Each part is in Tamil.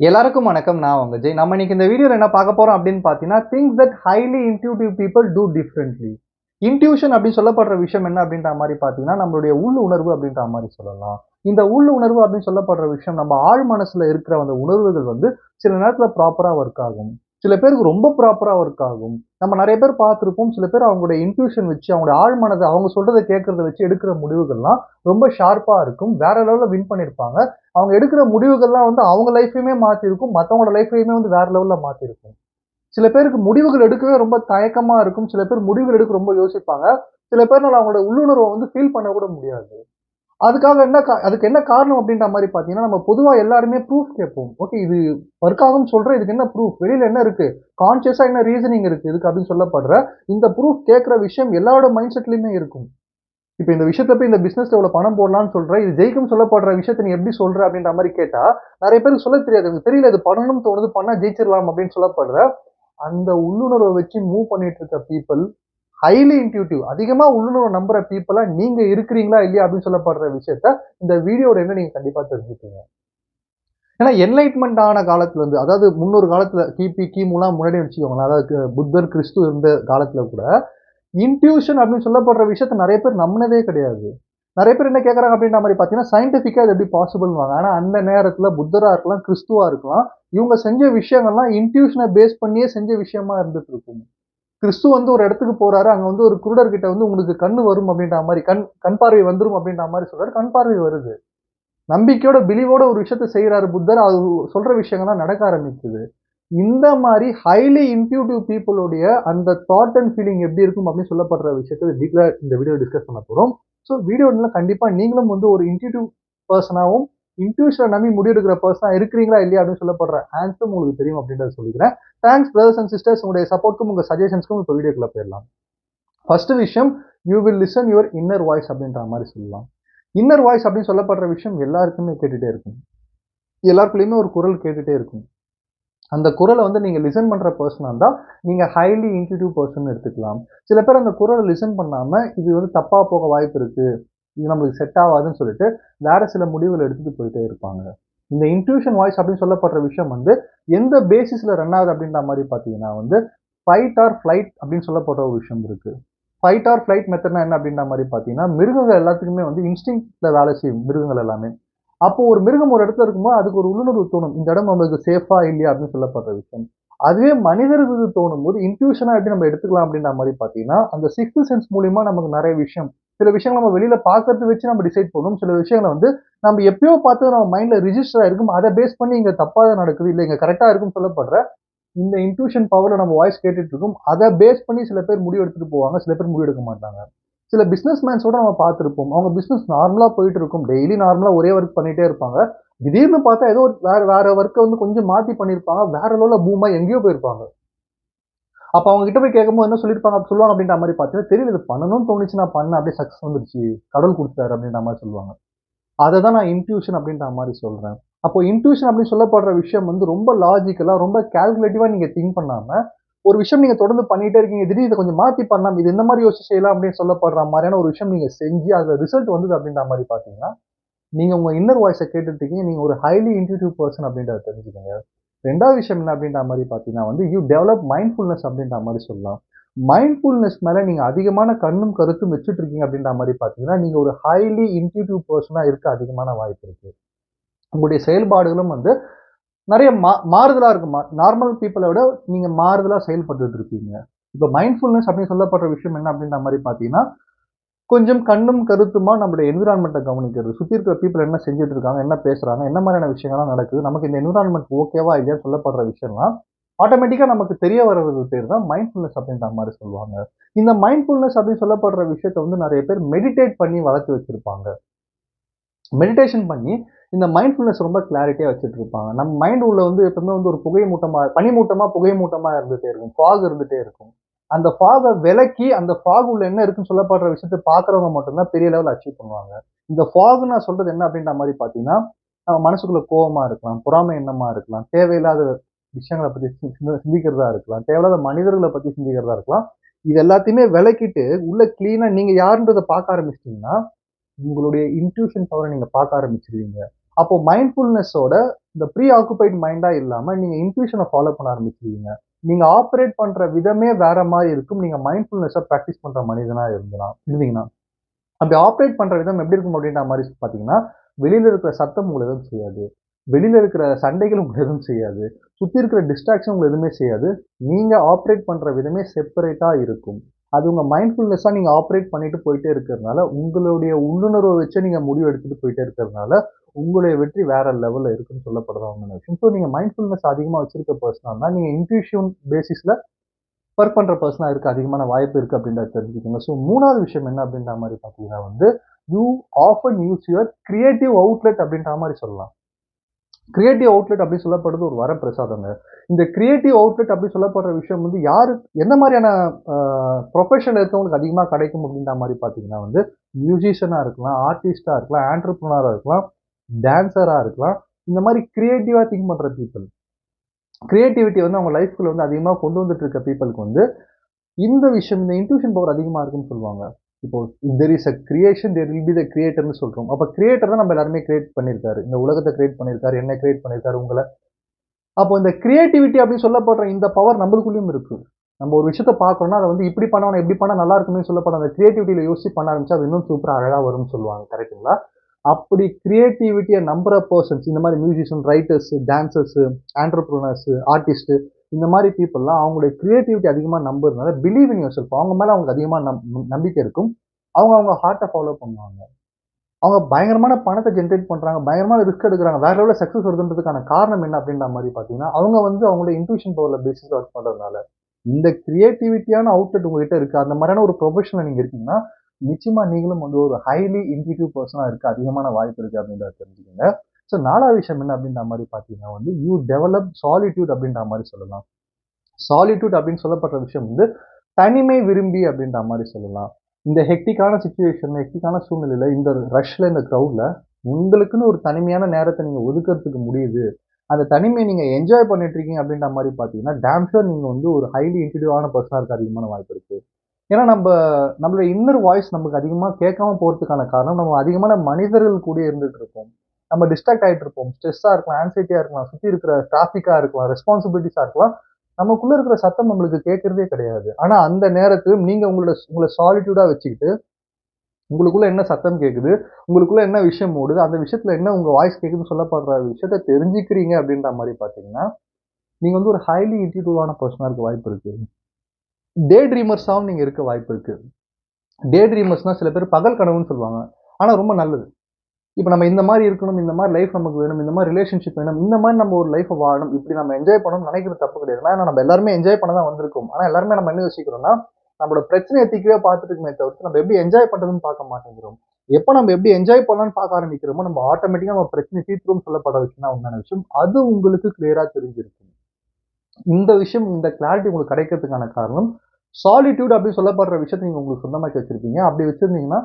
எல்லாருக்கும் வணக்கம். நான் உங்க ஜெய். நம்ம இன்னைக்கு இந்த வீடியோல என்ன பார்க்க போறோம் அப்படின்னு பார்த்தீங்கன்னா, things that highly intuitive people do differently. Intuition அப்படின்னு சொல்லப்படுற விஷயம் என்ன அப்படின்ற மாரி பார்த்தீங்கன்னா, நம்மளுடைய உள் உணர்வு அப்படின்ற மாரி சொல்லலாம். இந்த உள் உணர்வு அப்படின்னு சொல்லப்படுற விஷயம் நம்ம ஆழ் மனசுல இருக்கிற அந்த உணர்வுகள் வந்து சில நேரத்துல ப்ராப்பரா ஒர்க் ஆகும். சில பேருக்கு ரொம்ப ப்ராப்பரா ஒர்க் ஆகும். நம்ம நெறைய பேர் பார்த்திருப்போம். சில பேர் அவங்களுடைய இன்ட்யூஷன் வச்சு, அவங்களுடைய ஆழ் மனத அவங்க சொல்றத கேட்கறத வச்சு எடுக்கிற முடிவுகள்லாம் ரொம்ப ஷார்ப்பா இருக்கும். வேற லெவல்ல வின் பண்ணியிருப்பாங்க. அவங்க எடுக்கிற முடிவுகள்லாம் வந்து அவங்க லைஃப்பையுமே மாத்திருக்கும். மத்தவங்களோட லைஃப்பையுமே வந்து வேற லெவல்ல மாத்திருக்கும். சில பேருக்கு முடிவுகள் எடுக்கவே ரொம்ப தயக்கமா இருக்கும். சில பேர் முடிவுகள் எடுக்க ரொம்ப யோசிப்பாங்க. சில பேர்னால அவங்களோட உள்ளுணர்வ வந்து ஃபீல் பண்ண கூட முடியாது. அதுக்கு என்ன காரணம் அப்டின்ற மாரி பார்த்தீங்கன்னா, நம்ம பொதுவா எல்லாருமே ப்ரூஃப் கேட்போம். ஓகே இது ஒர்க் ஆகும்னு சொல்றேன். இதுக்கு என்ன ப்ரூஃப்? வெளியில என்ன இருக்கு? கான்ஷியஸா என்ன ரீசனிங் இருக்கு? இதுக்கு அப்டின்னு சொல்லப்படுற இந்த ப்ரூஃப் கேட்கிற விஷயம் எல்லாரோட மைண்ட் செட்லயுமே இருக்கும். இப்ப இந்த விஷயத்த போய் இந்த பிசினஸ்ல இவ்வளவு பணம் போடலாம்னு சொல்ற. இது ஜெயிக்கும்னு சொல்லப்படுற விஷயத்த நீ எப்படி சொல்ற? அப்படின்ற மாரி கேட்டா, நெறைய பேருக்கு சொல்லத் தெரியாது. எனக்கு தெரியல இது பண்ணணும்னு தோணுது. பண்ணா ஜெயிச்சிரலாம் அப்படின்னு சொல்லப்படுற, அந்த உள்ளுணர்வ வச்சு மூவ் பண்ணிட்டு இருக்க பீப்பிள், ஹைலி இன்ட்யூட்டிவ் அதிகமா உள்ளுணர்வ நம்புற பீப்பிளா நீங்க இருக்கிறீங்களா? இல்லையா? அப்படின்னு சொல்லப்படுற விஷயத்த இந்த வீடியோட எண்ட்ல நீங்க கண்டிப்பா தெரிஞ்சுப்பீங்க. ஏன்னா என்லைட்மென்ட் ஆன காலத்துல இருந்து, அதாவது 300 காலத்துல கிமுலாம் முன்னாடியே வச்சுக்கோங்களேன். அதாவது புத்தர், கிறிஸ்து இருந்த காலத்துல கூட இன்ட்யூஷன் அப்படின்னு சொல்லப்படுற விஷயத்த நெறைய பேர் நம்புனதே கிடையாது. நெறைய பேர் என்ன கேட்கறாங்க அப்படின்ற மாரி பார்த்தீங்கன்னா, சயன்டிஃபிக்கா இது எப்படி பாசிபிள்ன்னுவாங்க. ஆனா அந்த நேரத்துல புத்தரா இருக்கலாம், கிறிஸ்துவா இருக்கலாம். இவங்க செஞ்ச விஷயங்கள்லாம் இன்ட்யூஷன பேஸ் பண்ணியே செஞ்ச விஷயமா இருந்துட்டு இருக்கும். கிறிஸ்து வந்து ஒரு இடத்துக்கு போறாரு. அங்க வந்து ஒரு குருடர்கிட்ட வந்து உங்களுக்கு கண்ணு வரும் அப்படின்ற மாரி, கண் பார்வை வந்துரும் அப்படின்ற மாரி சொல்றாரு. கண் பார்வை வருது. நம்பிக்கையோட, பிலீவோட ஒரு விஷயத்த செய்றாரு புத்தர். அது சொல்ற விஷயங்கள்லாம் நடக்க ஆரம்பிக்குது. இந்த மாரி ஹைலி இன்ட்யூட்டிவ் பீப்பிள் உடைய அந்த தாட் அண்ட் ஃபீலிங் எப்படி இருக்கும் அப்படின்னு சொல்லப்படுற விஷயத்த டீப்ல இந்த வீடியோ டிஸ்கஸ் பண்ண போறோம். ஸோ வீடியோல கண்டிப்பா நீங்களும் வந்து ஒரு இன்ட்யூட்டிவ் பெர்சனாவும், இன்ட்யூஷன நம்பி முடிவெடுக்கிற பெர்சனா இருக்கிறீங்களா இல்லையா அப்படின்னு சொல்லப்படுற ஆன்சரும் உங்களுக்கு தெரியும் அப்படின்றத சொல்லிக்கிறேன். தேங்க்ஸ் பிரதர்ஸ் அண்ட் சிஸ்டர்ஸ் உங்களுடைய சப்போர்ட்க்கும் உங்க சஜஷன்ஸ்க்கும் இப்போ வீடியோக்குள்ள போயிடலாம். ஃபர்ஸ்ட் விஷயம் you will listen your inner voice அப்படின்ற மாரி சொல்லலாம். இன்னர் வாய்ஸ் அப்படின்னு சொல்லப்படுற விஷயம் எல்லாருக்குமே கேட்டுட்டே இருக்கும். எல்லாருக்குள்ளயுமே ஒரு குரல் கேட்டுட்டே இருக்கும். அந்த குரல வந்து நீங்க லிசன் பண்ற பெர்சனா இருந்தா, நீங்க ஹைலி இன்ட்யூட்டிவ் பெர்சன் எடுத்துக்கலாம். சில பேர் அந்த குரல லிசன் பண்ணாம, இது வந்து தப்பா போக வாய்ப்பு இருக்கு. இது நம்மளுக்கு செட் ஆவாதுன்னு சொல்லிட்டு, வேற சில முடிவுகள எடுத்துட்டு போயிட்டே இருப்பாங்க. இந்த இன்ட்யூஷன் வாய்ஸ் அப்படின்னு சொல்லப்படுற விஷயம் வந்து, எந்த பேசிஸ்ல ரன் ஆகுது அப்படின்ற மாரி பார்த்தீங்கன்னா வந்து, ஃபைட் ஆர் ஃப்ளைட் அப்படின்னு சொல்லப்படுற ஒரு விஷயம் இருக்கு. ஃபைட் ஆர் ஃப்ளைட் மெத்தட்னா என்ன அப்படின்ற மாரி பார்த்தீங்கன்னா, மிருகங்கள் எல்லாத்துக்குமே வந்து இன்ஸ்டிங்க்ட்ல வேலை செய்யும் மிருகங்கள் எல்லாமே. அப்போ ஒரு மிருகம் ஒரு இடத்துல இருக்கும்போது அதுக்கு ஒரு உள்ளுணர்வு தோணும். இந்த இடம் நம்மளுக்கு சேஃபா இல்லையா அப்படின்னு சொல்லப்படுற விஷயம். அதுவே மனிதர்களுக்கு தோணும்போது இன்ட்யூஷனா எப்படி நம்ம எடுத்துக்கலாம் அப்படின்ற மாரி பார்த்தீங்கன்னா, அந்த சிக்ஸ்த் சென்ஸ் மூலியமா நமக்கு நெறைய விஷயம். சில விஷயங்கள் நம்ம வெளியில பார்க்கறத வச்சு நம்ம டிசைட் பண்ணுவோம். சில விஷயங்கள வந்து நம்ம எப்பயோ பார்த்தது நம்ம மைண்ட்ல ரிஜிஸ்டர் ஆயிருக்கும். அத பேஸ் பண்ணி இங்க தப்பா தான் நடக்குது. இல்ல இங்க கரெக்ட்டா இருக்குன்னு சொல்லப்படுற இந்த இன்ட்யூஷன் பவர்ல நம்ம வாய்ஸ் கேட்டுட்டு இருக்கோம். அத பேஸ் பண்ணி சில பேர் முடிவு எடுத்துட்டு போவாங்க. சில பேர் முடிவு எடுக்க மாட்டாங்க. சில பிசினஸ் மேன்ஸோட நம்ம பார்த்திருப்போம். அவங்க பிசினஸ் நார்மலா போயிட்டு இருக்கும். டெய்லி நார்மலா ஒரே ஒர்க் பண்ணிட்டே இருப்பாங்க. திடீர்னு பார்த்தா ஏதோ ஒரு வேற வேற ஒர்க்க வந்து கொஞ்சம் மாத்தி பண்ணியிருப்பாங்க. வேற லெவல்ல பூம் ஆயி எங்கேயோ போயிருப்பாங்க. அப்ப அவங்க கிட்ட போய் கேட்கும்போது என்ன சொல்லியிருப்பாங்க சொல்லுவாங்க அப்படின்ற மாரி பார்த்தீங்கன்னா, தெரியல இது பண்ணணும்னு தோணுச்சு நான் பண்ணேன். அப்படியே சக்சஸ் வந்துருச்சு. கடவுள் குடுத்துட்டாரு அப்படின்ற மாரி சொல்லுவாங்க. அததான் நான் இன்ட்யூஷன் அப்படின்ற மாரி சொல்றேன். அப்போ இன்ட்யூஷன் அப்படின்னு சொல்லப்படுற விஷயம் வந்து ரொம்ப லாஜிக்கலா, ரொம்ப கால்குலேட்டிவா நீங்க திங்க் பண்ணாம, ஒரு விஷயம் நீங்க தொடர்ந்து பண்ணிட்டே இருக்கீங்க. திடீர்னு இத கொஞ்சம் மாத்தி பண்ணலாம். இது இந்த மாரி யோசிச்சு செய்யலாம் அப்படின்னு சொல்லப்படுற மாரியான ஒரு விஷயம் நீங்க செஞ்சு, அதுல ரிசல்ட் வந்தது அப்படின்ற மாரி பார்த்தீங்கன்னா, நீங்க உங்க இன்னர் வாய்ஸ கேட்டுட்டு இருக்கீங்க. நீங்க ஒரு ஹைலி இன்ட்யூட்டிவ் பெர்சன் அப்படின்றத தெரிஞ்சுக்கங்க. 2வது விஷயம் என்ன அப்படின்ற மாரி பார்த்தீங்கன்னா வந்து, யூ டெவலப் மைண்ட்ஃபுல்னஸ் அப்படின்ற மாரி சொல்லலாம். மைண்ட்ஃபுல்னஸ் மேல நீங்க அதிகமான கண்ணும், கருத்தும் வச்சுட்டு இருக்கீங்க அப்படின்ற மாரி பார்த்தீங்கன்னா, நீங்க ஒரு ஹைலி இன்ட்யூட்டிவ் பெர்சனா இருக்க அதிகமான வாய்ப்பு இருக்கு. உங்களுடைய செயல்பாடுகளும் வந்து நெறைய மாறுதலா இருக்கும். நார்மல் பீப்பிள விட நீங்க மாறுதலா செயல்பட்டுட்டு இருப்பீங்க. இப்ப மைண்ட்ஃபுல்னஸ் அப்படின்னு சொல்லப்படுற விஷயம் என்ன அப்படின்ற மாரி பார்த்தீங்கன்னா, கொஞ்சம் கண்ணும் கருத்துமா நம்முடைய என்விரான்மென்ட்ட கவனிக்கிறது. சுத்தி இருக்கிற பீப்பிள் என்ன செஞ்சுட்டு இருக்காங்க? என்ன பேசுறாங்க? என்ன மாரியான விஷயங்கள்லாம் நடக்குது? நமக்கு இந்த என்விரான்மென்ட் ஓகேவா? இல்லையான்னு சொல்லப்படுற விஷயம்லாம், ஆட்டோமேட்டிக்கா நமக்கு தெரிய வர்றது பேர் தான் மைண்ட்ஃபுல்னஸ் அப்படின்ற மாரி சொல்லுவாங்க. இந்த மைண்ட்ஃபுல்னஸ் அப்படின்னு சொல்லப்படுற விஷயத்த வந்து நெறைய பேர் மெடிடேட் பண்ணி வளர்த்து வச்சிருப்பாங்க. மெடிடேஷன் பண்ணி இந்த மைண்ட்ஃபுல்னஸ் ரொம்ப கிளாரிட்டியா வச்சுட்டு இருப்பாங்க. நம்ம மைண்ட் உள்ள வந்து எப்பவுமே வந்து ஒரு புகை மூட்டமா, பனிமூட்டமா, புகை மூட்டமா இருந்துட்டே இருக்கும். ஃபாக் இருந்துட்டே இருக்கும். அந்த ஃபாக விலக்கி, அந்த ஃபாக் உள்ள என்ன இருக்குன்னு சொல்லப்படுற விஷயத்த பார்க்கிறவங்க மட்டும் தான் பெரிய லெவல்ல அச்சீவ் பண்ணுவாங்க. இந்த ஃபாக் நான் சொல்றது என்ன அப்படின்ற மாரி பார்த்தீங்கன்னா, நம்ம மனசுக்குள்ள கோவமா இருக்கலாம், பொறாமை எண்ணமா இருக்கலாம், தேவையில்லாத விஷயங்கள பத்தி சிந்திக்கிறதா இருக்கலாம், தேவையில்லாத மனிதர்கள பத்தி சிந்திக்கிறதா இருக்கலாம். இது எல்லாத்தையுமே விலக்கிட்டு, உள்ள கிளீனா நீங்க யாருன்றத பார்க்க ஆரம்பிச்சிட்டீங்கன்னா, உங்களுடைய இன்ட்யூஷன் பவர நீங்க பார்க்க ஆரம்பிச்சுருவீங்க. அப்போ மைண்ட்ஃபுல்னஸோட இந்த ப்ரீ ஆக்குபைட் மைண்டா இல்லாம நீங்க இன்ட்யூஷனை ஃபாலோ பண்ண ஆரம்பிச்சிருவீங்க. நீங்க ஆப்பரேட் பண்ற விதமே வேற மாதிரி இருக்கும். நீங்க மைண்ட்ஃபுல்னஸ பிராக்டிஸ் பண்ற மனிதனா இருந்தீங்கன்னா. அப்படி ஆப்பரேட் பண்ற விதம் எப்படி இருக்கும் அப்படின்ற மாதிரி பார்த்தீங்கன்னா, வெளியில இருக்கிற சத்தம் உங்கள எதுவும் செய்யாது. வெளியில இருக்கிற சண்டைகள் உங்கள எதுவும் செய்யாது. சுத்தி இருக்கிற டிஸ்ட்ராக்ஷன் உங்கள எதுவுமே செய்யாது. நீங்க ஆப்பரேட் பண்ற விதமே செப்பரேட்டா இருக்கும். அது உங்க மைண்ட்ஃபுல்னஸா நீங்க ஆப்பரேட் பண்ணிட்டு போயிட்டே இருக்கிறதுனால, உங்களுடைய உள்ளுணர்வ வச்சு நீங்க முடிவு எடுத்துட்டு போயிட்டே இருக்கிறதுனால, உங்களுடைய வெற்றி வேற லெவல்ல இருக்குன்னு சொல்லப்படுற உண்மையான விஷயம். ஸோ நீங்க மைண்ட்ஃபுல்னஸ் அதிகமா வச்சிருக்க பெர்சனா நீங்க இன்ட்யூஷன் பேசிஸ்ல ஒர்க் பண்ற பெர்சனா இருக்க அதிகமான வாய்ப்பு இருக்கு அப்படின்றத தெரிஞ்சுக்கோங்க. ஸோ 3வது விஷயம் என்ன அப்படின்ற மாரி பார்த்தீங்கன்னா வந்து, you often use your creative outlet அப்படின்ற மாரி சொல்லலாம். கிரியேட்டிவ் அவுட்லெட் அப்படின்னு சொல்லப்படுறது ஒரு வரப்பிரசாதங்க. இந்த கிரியேட்டிவ் அவுட்லெட் அப்படின்னு சொல்லப்படுற விஷயம் வந்து எந்த மாரியான அ ப்ரொஃபஷன்ல இருக்கவங்களுக்கு அதிகமா கிடைக்கும் அப்படின்ற மாரி பார்த்தீங்கன்னா வந்து, மியூசிஷியனா இருக்கலாம், ஆர்டிஸ்ட்டா இருக்கலாம், ஆன்டர்பிரினியரா இருக்கலாம், டான்ஸரா இருக்கலாம். இந்த மாரி கிரியேட்டிவா திங்க் பண்ற பீப்பிள். கிரியேட்டிவிட்டி வந்து அவங்க லைஃப்குள்ள வந்து அதிகமா கொண்டு வந்துட்டு இருக்க பீப்பிள்க்கு வந்து இந்த விஷயம் இந்த இன்ட்யூஷன் பவர் அதிகமா இருக்குன்னு சொல்லுவாங்க. இப்போ there is a creation there will be the கிரியேட்டர்ன்னு சொல்றோம். அப்ப கிரியேட்டர் தான் நம்ம எல்லாருமே கிரியேட் பண்ணியிருக்காரு. இந்த உலகத்த கிரியேட் பண்ணியிருக்காரு. என்ன கிரியேட் பண்ணியிருக்காரு உங்கள. அப்போ இந்த கிரியேட்டிவிட்டி அப்படின்னு சொல்லப்படுற இந்த பவர் நம்மளுக்குள்ளயும் இருக்கு. நம்ம ஒரு விஷயத்த பார்க்கறோம்னா, அத வந்து இப்படி பண்ணணும், இப்படி பண்ணா நல்லா இருக்குமே சொல்லப்படுற அந்த கிரியேட்டிவிட்டில யோசிச்சு பண்ண ஆரம்பிச்சா, அது இன்னும் சூப்பரா அழகா வரும்னு சொல்லுவாங்க. கரெக்ட்டுங்களா? அப்படி கிரியேட்டிவிட்டிய நம்புற பெர்சன்ஸ் இந்த மாரி மியூசிஷியன், ரைட்டர்ஸ், டான்சர்ஸ், ஆன்டர்பிரினியர்ஸ், ஆர்டிஸ்ட் இந்த மாரி பீப்பிள்லாம் அவங்களுடைய கிரியேட்டிவிட்டி அதிகமா நம்புறதுனால பிலீவ் இன் யுவர் செல்ஃப் அவங்க மேல அவங்களுக்கு அதிகமா நம்பிக்கை இருக்கும். அவங்க அவங்க ஹார்ட்ட ஃபாலோ பண்ணுவாங்க. அவங்க பயங்கரமான பணத்த ஜெனரேட் பண்றாங்க. பயங்கரமான ரிஸ்க் எடுக்குறாங்க. வேற லெவல்ல சக்சஸ் வருதுன்றதுக்கான காரணம் என்ன அப்படின்ற மாரி பார்த்தீங்கன்னா, அவங்க வந்து அவங்களுடைய இன்ட்யூஷன் பவர்ல பேசிஸ்ல ஒர்க் பண்றதுனால. இந்த கிரியேட்டிவிட்டியான அவுட்லெட் உங்ககிட்ட இருக்கு. அந்த மாரியான ஒரு ப்ரொஃபஷன்ல நீங்க இருக்கீங்கன்னா, நிச்சயமா நீங்களும் வந்து ஒரு ஹைலி இன்ட்யூட்டிவ் பெர்சனா இருக்க அதிகமான வாய்ப்பு இருக்கு அப்படின்றத தெரிஞ்சுக்கங்க. ஸோ 4வது விஷயம் என்ன அப்படின்ற மாரி பார்த்தீங்கன்னா வந்து, யூ டெவலப் சாலிட்யூட் அப்படின்ற மாரி சொல்லலாம். சாலிட்யூட் அப்படின்னு சொல்லப்படுற விஷயம் வந்து, தனிமை விரும்பி அப்படின்ற மாரி சொல்லலாம். இந்த ஹெக்டிக்கான சிச்சுவேஷன்ல, ஹெக்டிக்கான சூழ்நிலையில, இந்த ரஷ்ல, இந்த கிரவுட்ல உங்களுக்குன்னு ஒரு தனிமையான நேரத்த நீங்க ஒதுக்குறதுக்கு முடியுது. அந்த தனிமைய நீங்க என்ஜாய் பண்ணிட்டு இருக்கீங்க அப்படின்ற மாரி பார்த்தீங்கன்னா, டாம் ஷூர் நீங்க வந்து ஒரு ஹைலி இன்டியூட்டிவான பெர்சனா இருக்க அதிகமான வாய்ப்பு இருக்கு. ஏன்னா நம்மளுடைய இன்னர் வாய்ஸ் நமக்கு அதிகமா கேட்காம போறதுக்கான காரணம், நம்ம அதிகமான மனிதர்கள் கூடயே இருந்துட்டு இருக்கோம். நம்ம டிஸ்ட்ராக்ட் ஆயிட்டு இருப்போம். ஸ்ட்ரெஸ்ஸா இருக்கலாம், ஆங்ஸைட்டியா இருக்கலாம், சுத்தி இருக்கிற டிராஃபிக்கா இருக்கலாம், ரெஸ்பான்சிபிலிட்டீஸா இருக்கலாம். நமக்குள்ள இருக்கிற சத்தம் நம்மளுக்கு கேட்கிறதே கிடையாது. ஆனா அந்த நேரத்திலும் நீங்க உங்கள சாலிட்யூடா வச்சுக்கிட்டு, உங்களுக்குள்ள என்ன சத்தம் கேட்குது, உங்களுக்குள்ள என்ன விஷயம் ஓடுது, அந்த விஷயத்துல என்ன உங்க வாய்ஸ் கேட்குதுன்னு சொல்லப்படுற விஷயத்த தெரிஞ்சுக்கிறீங்க அப்படின்ற மாரி பார்த்தீங்கன்னா, நீங்க வந்து ஒரு ஹைலி இன்டியூட்டிவான பெர்சனா இருக்க வாய்ப்பு இருக்கு. டே ட்ரீமர்ஸாவும் நீங்க இருக்க வாய்ப்பு இருக்கு. டே ட்ரீமர்ஸ்னா சில பேர் பகல் கனவுன்னு சொல்லுவாங்க. ஆனா ரொம்ப நல்லது. இப்ப நம்ம இந்த மாரி இருக்கணும், இந்த மாரி லைஃப் நமக்கு வேணும், இந்த மாரி ரிலேஷன்ஷிப் வேணும், இந்த மாரி நம்ம ஒரு லைஃப்ப வாழணும், இப்படி நம்ம என்ஜாய் பண்ணணும்னு நெனைக்கிறது தப்பு கிடையாது. ஏன்னா நம்ம எல்லாருமே என்ஜாய் பண்ண தான் வந்திருக்கோம். ஆனா எல்லாருமே நம்ம என்ன யோசிக்கிறோம்னா, நம்மளோட பிரச்சனைய தீர்க்கவே பார்த்துட்டு இருக்கோமே தவிர்த்து, நம்ம எப்படி என்ஜாய் பண்றதுன்னு பார்க்க மாட்டேங்கிறோம். எப்ப நம்ம எப்படி என்ஜாய் பண்ணலாம்னு பார்க்க ஆரம்பிக்கிறோமோ, நம்ம ஆட்டோமேட்டிக்கா நம்ம பிரச்சனைய தீர்த்துருவோம்னு சொல்லப்படுற விஷயம் தான் உண்மையான விஷயம். அது உங்களுக்கு கிளியரா தெரிஞ்சிருக்கும். இந்த விஷயம், இந்த கிளாரிட்டி உங்களுக்கு கிடைக்கிறதுக்கான காரணம், சாலிட்யூட் அப்படின்னு சொல்லப்படுற விஷயத்த நீங்க உங்களுக்கு சொந்தமாக்கி வச்சிருப்பீங்க. அப்படி வச்சிருந்தீங்கன்னா,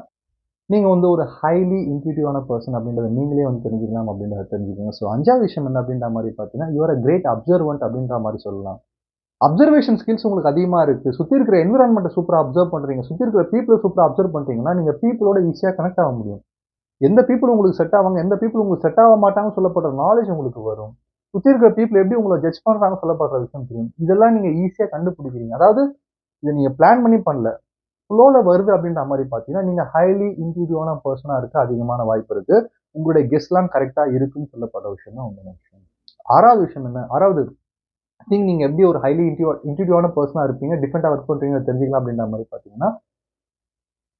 நீங்க வந்து ஒரு ஹைலி இன்ட்யூட்டிவான பெர்சன் அப்படின்றத நீங்களே வந்து தெரிஞ்சுக்கலாம் அப்படின்றத தெரிஞ்சுக்கங்க. ஸோ 5வது விஷயம் என்ன அப்படின்ற மாரி பார்த்தீங்கன்னா, you are a great observant அப்படின்ற மாரி சொல்லலாம். அப்சர்வேஷன் ஸ்கில்ஸ் உங்களுக்கு அதிகமா இருக்கு. சுத்தி இருக்கிற என்விரான்மென்ட்ட சூப்பரா அப்சர்வ் பண்றீங்க. சுத்தி இருக்கிற பீப்பிள சூப்பரா அப்சர்வ் பண்றீங்கன்னா, நீங்க பீப்பிளோட ஈஸியா கனெக்ட் ஆக முடியும். எந்த பீப்பிள் உங்களுக்கு செட் ஆவாங்க, எந்த பீப்பிள் உங்களுக்கு செட் ஆக மாட்டாங்கன்னு சொல்லப்படுற நாலேட்ஜ் உங்களுக்கு வரும். சுத்தி இருக்கிற பீப்பிள் எப்படி உங்கள ஜட்ஜ் பண்றாங்கன்னு சொல்லப்படுற விஷயம் தெரியும். இதெல்லாம் நீங்க ஈஸியா கண்டுபிடிக்கிறீங்க. அதாவது இத நீங்க பிளான் பண்ணி பண்ணல. ஃப்ளோல வருது அப்படின்ற மாரி பார்த்தீங்கன்னா, நீங்க ஹைலி இன்ட்யூட்டிவான பெர்சனா இருக்க அதிகமான வாய்ப்பு இருக்கு. உங்களுடைய கெஸ்லாம் கரெக்ட்டா இருக்குன்னு சொல்லப்படுற விஷயம் தான் உண்மையான விஷயம். 6வது விஷயம் என்ன? 6வது திங் நீங்க எப்படி ஒரு ஹைலி இன்ட்யூட்டிவான பெர்சனா இருப்பீங்க, டிஃபரெண்ட்டா ஒர்க் பண்றீங்கன்னு தெரிஞ்சுக்கலாம் அப்படின்ற மாரி பார்த்தீங்கன்னா,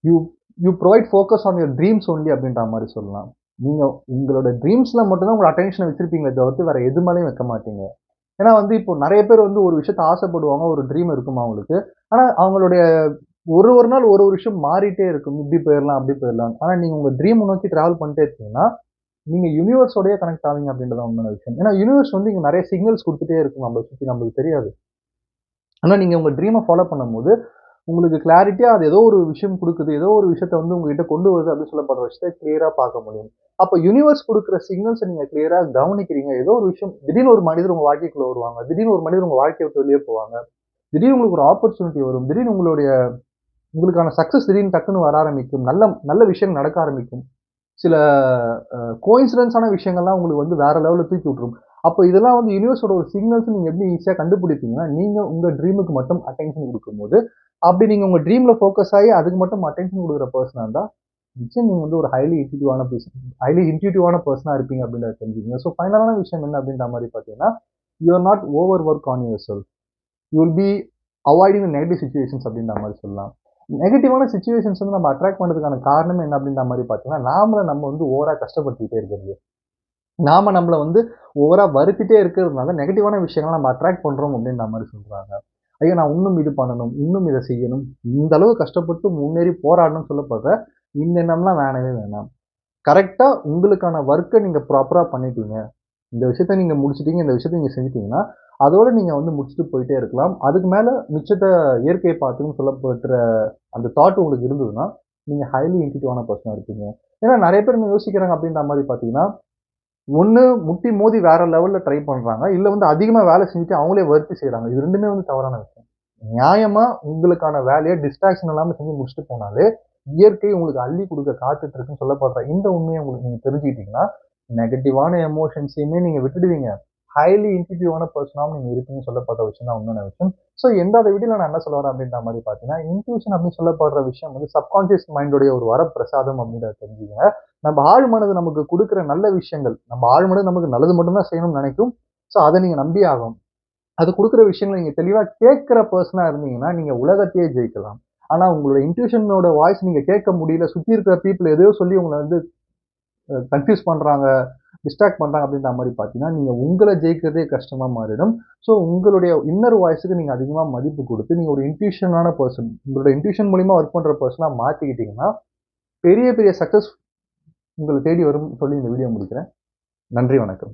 you you provide focus on your dreams only அப்படின்ற மாரி சொல்லலாம். நீங்க உங்களோட ட்ரீம்ஸ்ல மட்டும் தான் உங்க அட்டென்ஷன வச்சிருப்பீங்களே தவிர்த்து வேற எது மேலயும் வைக்க மாட்டீங்க. ஏன்னா வந்து இப்போ நெறைய பேர் வந்து ஒரு விஷயத்த ஆசைப்படுவாங்க. ஒரு ட்ரீம் இருக்கும் அவங்களுக்கு. ஆனா அவங்களுடைய ஒரு நாள் ஒரு விஷயம் மாறிட்டே இருக்கும். இப்படி போயிரலாம், அப்படி போயிரலாம். ஆனா நீங்க உங்க ட்ரீம்ம நோக்கி டிராவல் பண்ணிட்டே இருக்கீங்கன்னா, நீங்க யுனிவர்ஸோடயே கனெக்ட் ஆவீங்க அப்படின்றது தான் உண்மையான விஷயம். ஏன்னா யுனிவர்ஸ் வந்து இங்க நெறைய சிக்னல்ஸ் குடுத்துட்டே இருக்கும் நம்மள சுத்தி நம்மளுக்கு தெரியாது. ஆனா நீங்க உங்க ட்ரீம்ம ஃபாலோ பண்ணும்போது, உங்களுக்கு கிளாரிட்டியா அது ஏதோ ஒரு விஷயம் குடுக்குது. ஏதோ ஒரு விஷயத்த வந்து உங்ககிட்ட கொண்டு வருது அப்படின்னு சொல்லப்படுற விஷயத்த கிளியரா பார்க்க முடியும். அப்ப யுனிவர்ஸ் குடுக்குற சிக்னல்ஸ நீங்க கிளியரா கவனிக்கிறீங்க. ஏதோ ஒரு விஷயம் திடீர்னு ஒரு மனிதர் உங்க வாழ்க்கைக்குள்ள வருவாங்க. திடீர்னு ஒரு மனிதர் உங்க வாழ்க்கைய விட்டு வெளிய போவாங்க. திடீர்னு உங்களுக்கு ஒரு ஆப்பர்ச்சுனிட்டி வரும். திடீர்னு உங்களுக்கான சக்சஸ் திடீர்னு டக்குன்னு வர ஆரம்பிக்கும். நல்ல நல்ல விஷயம் நடக்க ஆரம்பிக்கும். சில கோயின்சிடன்ஸான விஷயங்கள்லாம் உங்களுக்கு வந்து வேற லெவலில் தூக்கி விட்டுரும். அப்போ இதெல்லாம் வந்து யூனிவர்ஸோட ஒரு சிக்னல்ஸ் நீங்க எப்படி ஈஸியா கண்டுபிடிப்பீங்கன்னா, நீங்க உங்க ட்ரீமுக்கு மட்டும் அட்டென்ஷன் குடுக்கும்போது, அப்படி நீங்க உங்க ட்ரீம்ல ஃபோக்கஸ் ஆகி அதுக்கு மட்டும் அட்டென்ஷன் குடுக்குற பெர்சனா இருந்தா, நிச்சயம் நீங்க வந்து ஒரு ஹைலி இன்ட்யூட்டிவான பெர்சனா இருப்பீங்க அப்படின்றத தெரிஞ்சுக்கங்க. ஸோ ஃபைனலான விஷயம் என்ன அப்படின்ற மாரி பார்த்தீங்கன்னா, you R not over work on your self. You will be avoiding the negative situations அப்படின்ற மாரி சொல்லலாம். நெகட்டிவான சிச்சுவேஷன்ஸ் வந்து நம்ம அட்ராக்ட் பண்றதுக்கான காரணம் என்ன அப்படின்ற மாரி பார்த்தீங்கன்னா, நாமள நம்ம வந்து ஓவரா கஷ்டப்படுத்திக்கிட்டே இருக்கிறது. நாம நம்மள வந்து ஓவரா வருத்திட்டே இருக்கிறதுனால நெகட்டிவான விஷயங்கள நம்ம அட்ராக்ட் பண்றோம் அப்படின்ற மாரி சொல்றாங்க. ஐயோ! நான் இன்னும் இது பண்ணணும், இன்னும் இத செய்யணும், இந்த அளவு கஷ்டப்பட்டு முன்னேறி போராடணும்னு சொல்லப்படுற இந்த எண்ணம்லாம் வேணவே வேணாம். கரெக்ட்டா உங்களுக்கான வொர்க்க நீங்க ப்ராப்பரா பண்ணிட்டீங்க. இந்த விஷயத்த நீங்க முடிச்சுட்டீங்க, இந்த விஷயத்த நீங்க செஞ்சுட்டீங்கன்னா, அதோட நீங்க வந்து முடிச்சுட்டு போயிட்டே இருக்கலாம். அதுக்கு மேல மிச்சத்த இயற்கைய பார்த்துன்னு சொல்லப்படுற அந்த தாட் உங்களுக்கு இருந்ததுன்னா, நீங்க ஹைலி இன்ட்யூட்டிவான பெர்சனா இருப்பீங்க. ஏன்னா நெறைய பேர் என்ன யோசிக்கிறாங்க அப்படின்ற மாரி பார்த்தீங்கன்னா, ஒண்ணு முட்டி மோதி வேற லெவல்ல ட்ரை பண்றாங்க. இல்ல வந்து அதிகமா வேலை செஞ்சுட்டு அவங்களே வருத்தி செய்றாங்க. இது 2மே வந்து தவறான விஷயம். நியாயமா உங்களுக்கான வேலைய டிஸ்ட்ராக்ஷன் இல்லாம செஞ்சு முடிச்சுட்டு போனாலே, இயற்கை உங்களுக்கு அள்ளி குடுக்க காத்துட்டு இருக்குன்னு சொல்லப்படுற இந்த உண்மைய உங்களுக்கு நீங்க தெரிஞ்சுக்கிட்டீங்கன்னா, நெகட்டிவான எமோஷன்ஸயுமே நீங்க விட்டுடுவீங்க. ஹைலி இன்ட்யூட்டிவான பெர்சனாவும் நீங்க இருப்பீங்கன்னு சொல்லப்படுற விஷயம் தான் உண்மையான விஷயம். ஸோ எண்டாத வீடியோல நான் என்ன சொல்ல வரேன் அப்படின்ற மாரி பார்த்தீங்கன்னா, இன்ட்யூஷன் அப்படின்னு சொல்லப்படுற விஷயம் வந்து சப்கான்ஷியஸ் மைண்டோடைய ஒரு வரப்பிரசாதம் அப்படின்றத தெரிஞ்சுக்கங்க. நம்ம ஆழ் மனது நமக்கு குடுக்குற நல்ல விஷயங்கள், நம்ம ஆழ் மனது நமக்கு நல்லது மட்டும் தான் செய்யணும்னு நெனைக்கும். ஸோ அத நீங்க நம்பியே ஆகணும். அது குடுக்குற விஷயங்கள நீங்க தெளிவா கேட்கிற பெர்சனா இருந்தீங்கன்னா, நீங்க உலகத்தையே ஜெயிக்கலாம். ஆனா உங்களோட இன்ட்யூஷனோட வாய்ஸ் நீங்க கேட்க முடியல. சுத்தி இருக்கிற பீப்பிள் எதையோ சொல்லி உங்கள வந்து கன்ஃப்யூஸ் பண்றாங்க, டிஸ்ட்ராக்ட் பண்றாங்க அப்படின்ற மாரி பார்த்தீங்கன்னா, நீங்க உங்கள ஜெயிக்கிறதே கஷ்டமா மாறிடும். ஸோ உங்களுடைய இன்னர் வாய்ஸ்க்கு நீங்க அதிகமா மதிப்பு குடுத்து, நீங்க ஒரு இன்ட்யூஷனான பெர்சன், உங்களோட இன்ட்யூஷன் மூலியமா வொர்க் பண்ற பெர்சனா மாத்திக்கிட்டீங்கன்னா, பெரிய பெரிய சக்சஸ் உங்கள தேடி வரும்னு சொல்லி இந்த வீடியோ முடிக்கிறேன். நன்றி, வணக்கம்.